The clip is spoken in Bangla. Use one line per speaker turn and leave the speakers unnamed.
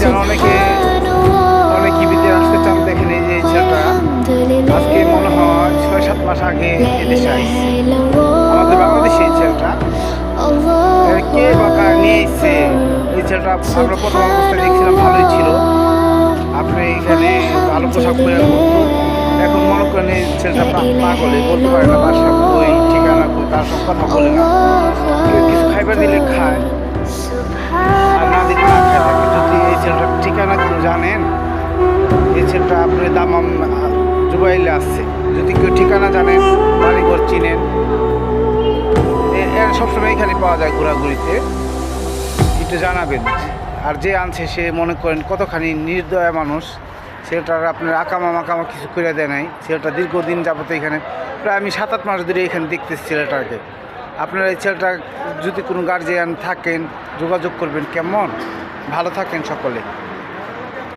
চান, অনেকে বিদেশ আসতে চান। দেখেন এই যে এই ছেলেটা আজকে মনে হয় 6-7 মাস আগে এদেশে আসছে, আমাদের বাংলাদেশে। এই ছেলেটা কে বা কার নিয়ে এসছে এই ছেলেটা? আমরা প্রথম অবস্থায় দেখছিলাম ভালোই ছিল, আপনি এখানে ভালো পোশাক পরে ঘুরতো। এখন মনে করেন এই ছেলেটা পাগলে, বলতে পারে না বাসা কই, ঠিকানা কই, তার সব কথা বলে না। কেউ কিছু খাইবার দিলে খায়, আর না দিলে না খায় থাকে। যদি এই ছেলেটার ঠিকানা কেউ জানেন, এই ছেলেটা আপনার দামাম জুবাইলে আসছে, যদি কেউ ঠিকানা জানেন, বাড়িঘর চিনেন, এর সবসময় এখানে পাওয়া যায় ঘোরাঘুরিতে, একটু জানাবেন। আর যে আনছে সে মনে করেন কতখানি নির্দয়া মানুষ, ছেলেটার আপনার আকামা কিছু করে দেয় নাই। ছেলেটা দীর্ঘদিন যাবত এখানে, প্রায় আমি 7-8 মাস ধরে এখানে দেখতেছি ছেলেটাকে। আপনারা এই ছেলেটা যদি কোনো গার্জিয়ান থাকেন যোগাযোগ করবেন। কেমন? ভালো থাকেন সকলে।